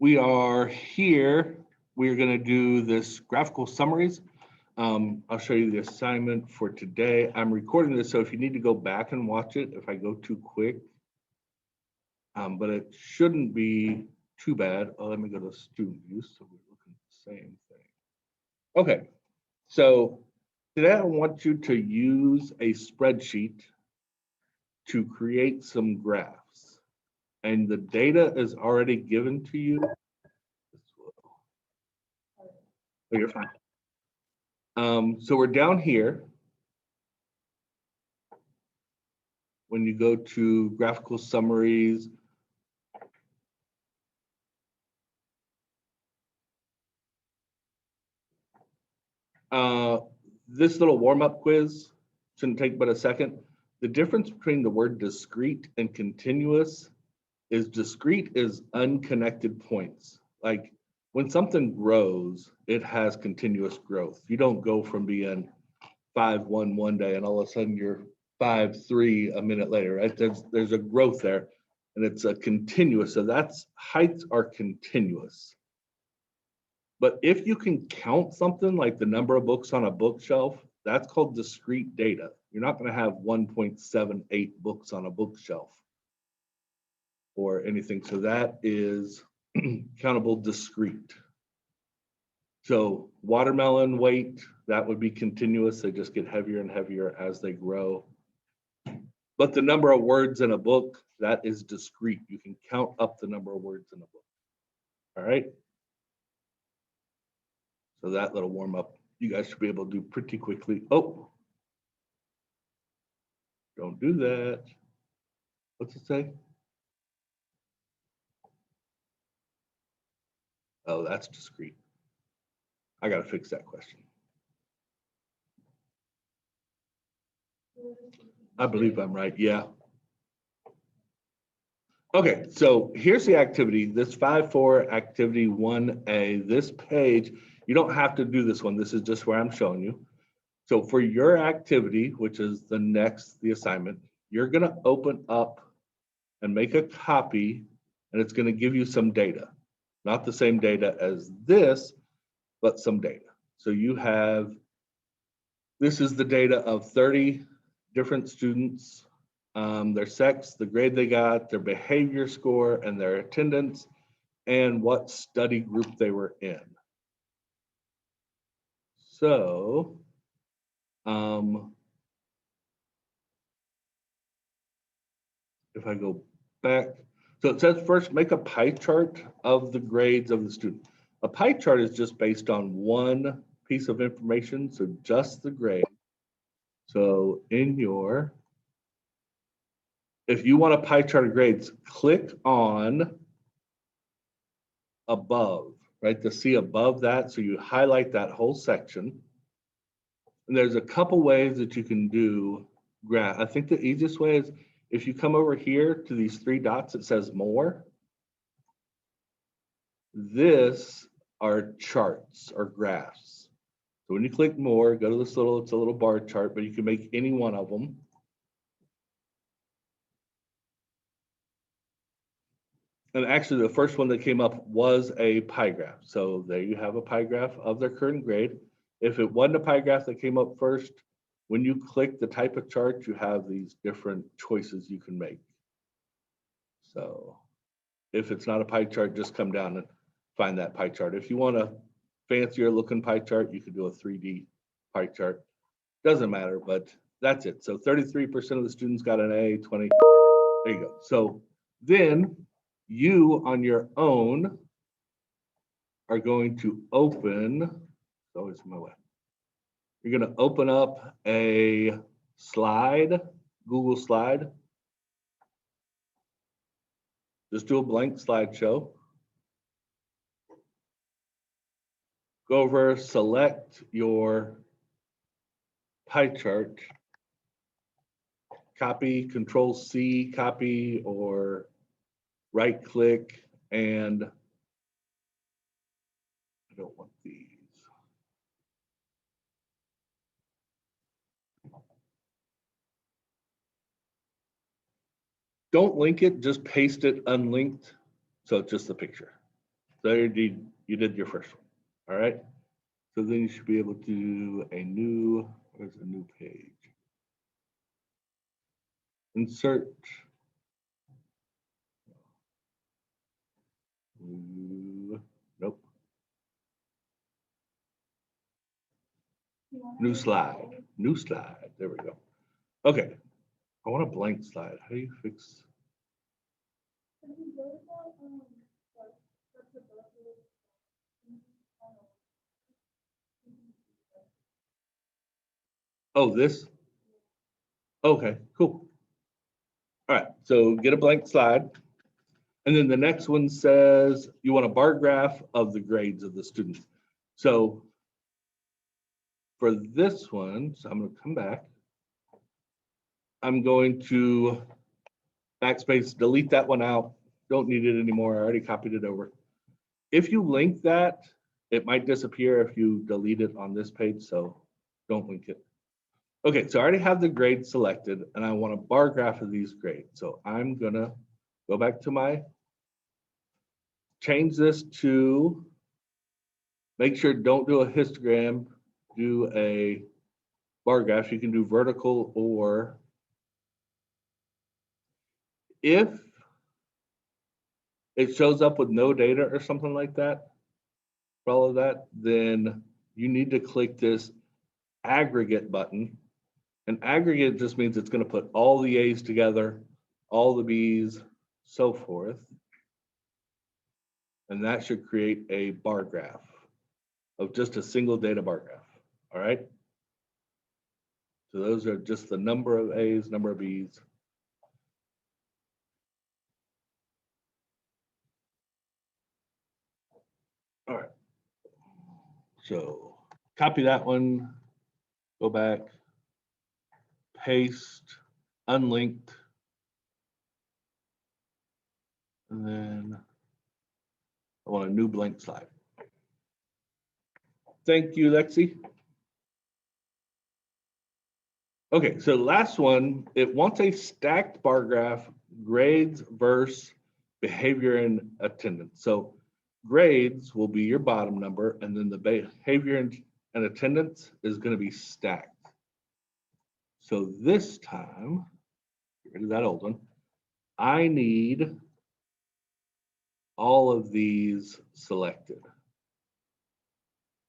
We are here. We're going to do this graphical summaries. I'll show you the assignment for today. I'm recording this, so if you need to go back and watch it, if I go too quick, but it shouldn't be too bad. Oh, let me go to student view so we're looking at the same thing. Okay, so today I want you to use a spreadsheet to create some graphs, and the data is already given to you. Oh, you're fine. So we're down here. When you go to graphical summaries, this little warm-up quiz shouldn't take but a second. The difference between the word discrete and continuous is discrete is unconnected points. Like when something grows, it has continuous growth. You don't go from being 5-1 one day and all of a sudden you're 5-3 a minute later, right? There's a growth there and it's a continuous. So that's heights are continuous. But if you can count something like the number of books on a bookshelf, that's called discrete data. You're not going to have 1.78 books on a bookshelf or anything. So that is countable discrete. So watermelon weight, that would be continuous. They just get heavier and heavier as they grow. But the number of words in a book, that is discrete. You can count up the number of words in a book. All right. So that little warm up, you guys should be able to do pretty quickly. Oh, don't do that. What's it say? Oh, that's discrete. I got to fix that question. I believe I'm right. Yeah. Okay, so here's the activity. This 5-4 activity 1A, this page, you don't have to do this one. This is just where I'm showing you. So for your activity, which is the assignment, you're going to open up and make a copy, and it's going to give you some data. Not the same data as this, but some data. So you have, this is the data of 30 different students, their sex, the grade they got, their behavior score, and their attendance, and what study group they were in. So, if I go back, so it says first make a pie chart of the grades of the student. A pie chart is just based on one piece of information, so just the grade. So in your, if you want a pie chart of grades, click on above, right? To see above that, so you highlight that whole section. And there's a couple ways that you can do graph. I think the easiest way is if you come over here to these 3 dots, it says more. This are charts or graphs. So when you click more, go to this little, it's a little bar chart, but you can make any one of them. And actually the first one that came up was a pie graph. So there you have a pie graph of their current grade. If it wasn't a pie graph that came up first, when you click the type of chart, you have these different choices you can make. So if it's not a pie chart, just come down and find that pie chart. If you want a fancier looking pie chart, you could do a 3D pie chart. Doesn't matter, but that's it. So 33% of the students got an A, 20, there you go. So then you on your own are going to open, it's always in my way. You're going to open up a slide, Google slide. Just do a blank slideshow. Go over, select your pie chart, copy, Control C, copy, or right click, and I don't want these. Don't link it, just paste it unlinked. So it's just the picture. So you did your first one. All right. So then you should be able to do a new, where's a new page? Insert. Nope. New slide. New slide. There we go. Okay. I want a blank slide. How do you fix? Oh, this? Okay, cool. All right, so get a blank slide. And then the next one says you want a bar graph of the grades of the students. So for this one, so I'm going to come back. I'm going to backspace, delete that one out. Don't need it anymore. I already copied it over. If you link that, it might disappear if you delete it on this page, so don't link it. Okay, so I already have the grade selected and I want a bar graph of these grades. So I'm gonna go back to my, change this to, make sure don't do a histogram, do a bar graph. You can do vertical, or if it shows up with no data or something like that, for all of that, then you need to click this aggregate button. And aggregate just means it's going to put all the A's together, all the B's, so forth. And that should create a bar graph of just a single data bar graph. All right. So those are just the number of A's, number of B's. All right. So copy that one, go back, paste, unlinked, and then I want a new blank slide. Thank you, Lexi. Okay, so last one, it wants a stacked bar graph, grades versus behavior and attendance. So grades will be your bottom number, and then the behavior and attendance is going to be stacked. So this time, get rid of that old one, I need all of these selected.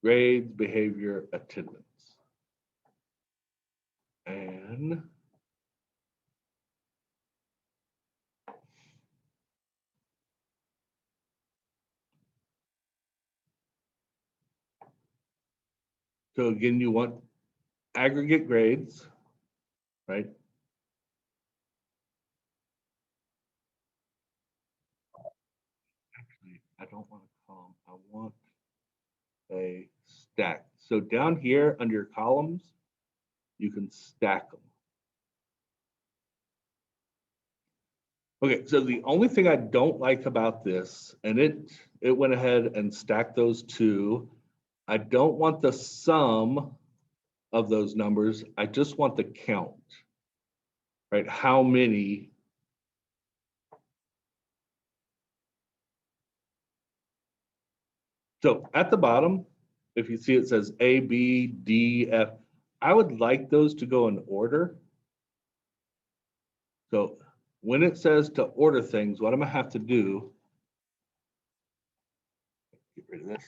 Grades, behavior, attendance. And so again, you want aggregate grades, right? Actually, I don't want a column. I want a stack. So down here under your columns, you can stack them. Okay, so the only thing I don't like about this, and it went ahead and stacked those two. I don't want the sum of those numbers. I just want the count, right? How many? So at the bottom, if you see it says A, B, D, F, I would like those to go in order. So when it says to order things, what I'm gonna have to do, get rid of this.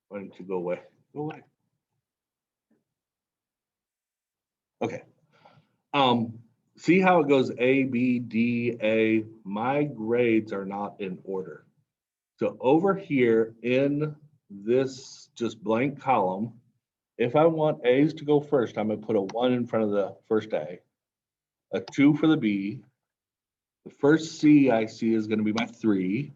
Why don't you go away? Go away. Okay. See how it goes A, B, D, A? My grades are not in order. So over here in this just blank column, if I want A's to go first, I'm gonna put a 1 in front of the first A, a 2 for the B. The first C I see is gonna be my 3.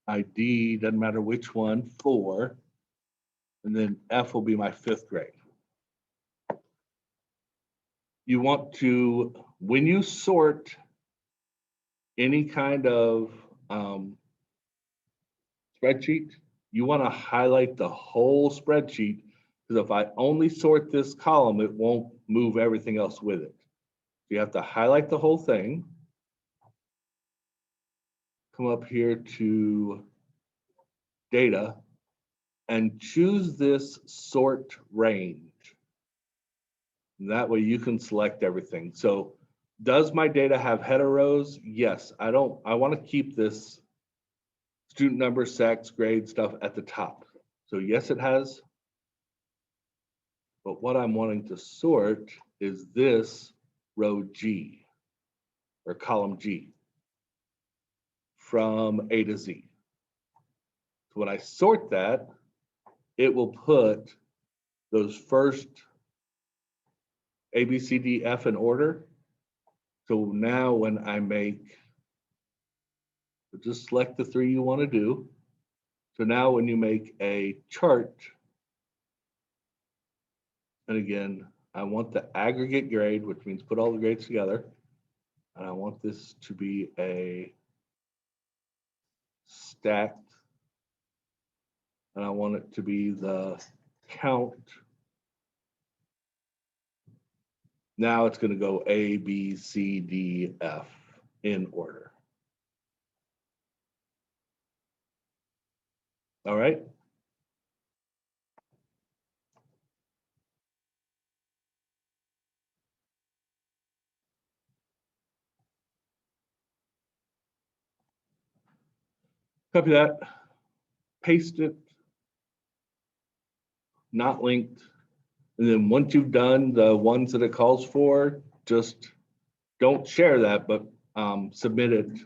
My D, doesn't matter which one, 4. And then F will be my 5th grade. You want to, when you sort any kind of spreadsheet, you want to highlight the whole spreadsheet, because if I only sort this column, it won't move everything else with it. You have to highlight the whole thing. come up here to data and choose this sort range. And that way you can select everything. So does my data have header rows? Yes, I want to keep this student number, sex, grade stuff at the top. So yes, it has. But what I'm wanting to sort is this row G or column G from A to Z. So when I sort that, it will put those first A, B, C, D, F in order. So now when I make, just select the 3 you want to do. So now when you make a chart, and again, I want the aggregate grade, which means put all the grades together. And I want this to be a stacked, and I want it to be the count. Now it's going to go A, B, C, D, F in order. All right. Copy that, paste it, not linked. And then once you've done the ones that it calls for, just don't share that, but submit it.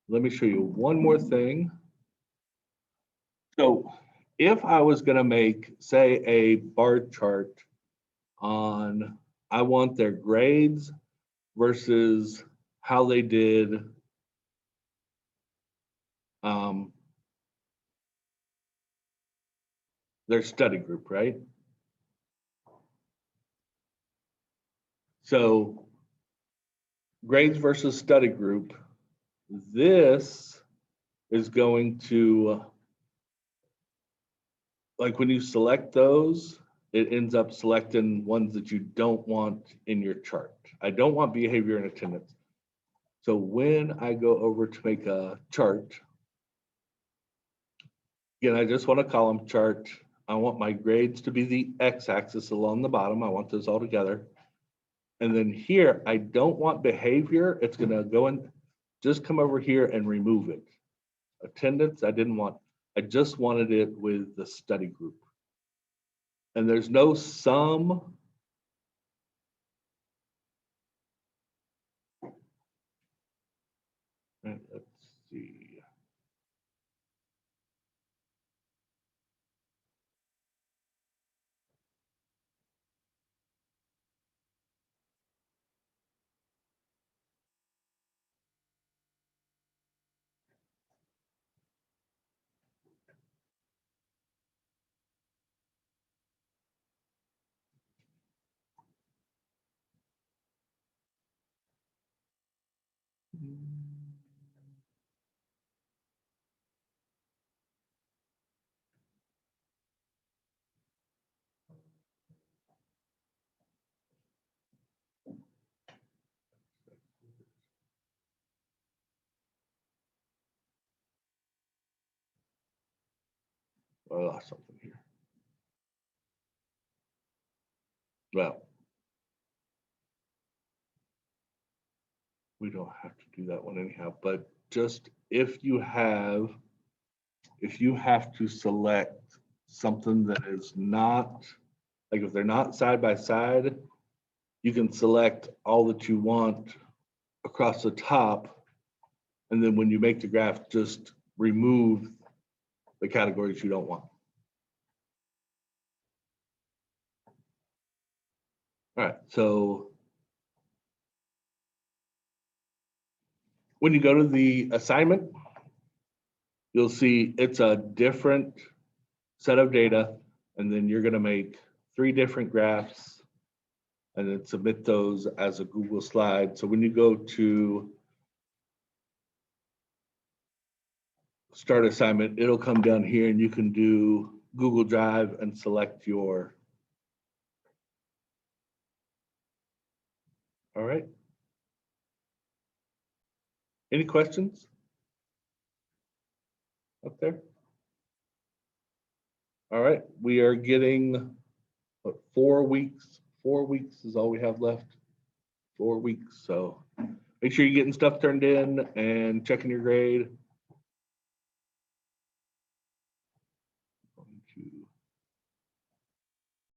Let me show you one more thing. So if I was going to make, say, a bar chart on, I want their grades versus how they did their study group, right? So grades versus study group, this is going to, like when you select those, it ends up selecting ones that you don't want in your chart. I don't want behavior and attendance. So when I go over to make a chart, again, I just want a column chart. I want my grades to be the x-axis along the bottom. I want those all together. And then here, I don't want behavior. It's going to go and just come over here and remove it. Attendance, I didn't want. I just wanted it with the study group. And there's no sum. Let's see. I lost something here. Well, we don't have to do that one anyhow, but just if you have to select something that is not, like if they're not side by side, you can select all that you want across the top. And then when you make the graph, just remove the categories you don't want. All right, so when you go to the assignment, you'll see it's a different set of data, and then you're going to make 3 different graphs and then submit those as a Google slide. So when you go to start assignment, it'll come down here and you can do Google Drive and select your. All right. Any questions? up there? All right, we are getting, what, 4 weeks? 4 weeks is all we have left. 4 weeks, so make sure you're getting stuff turned in and checking your grade.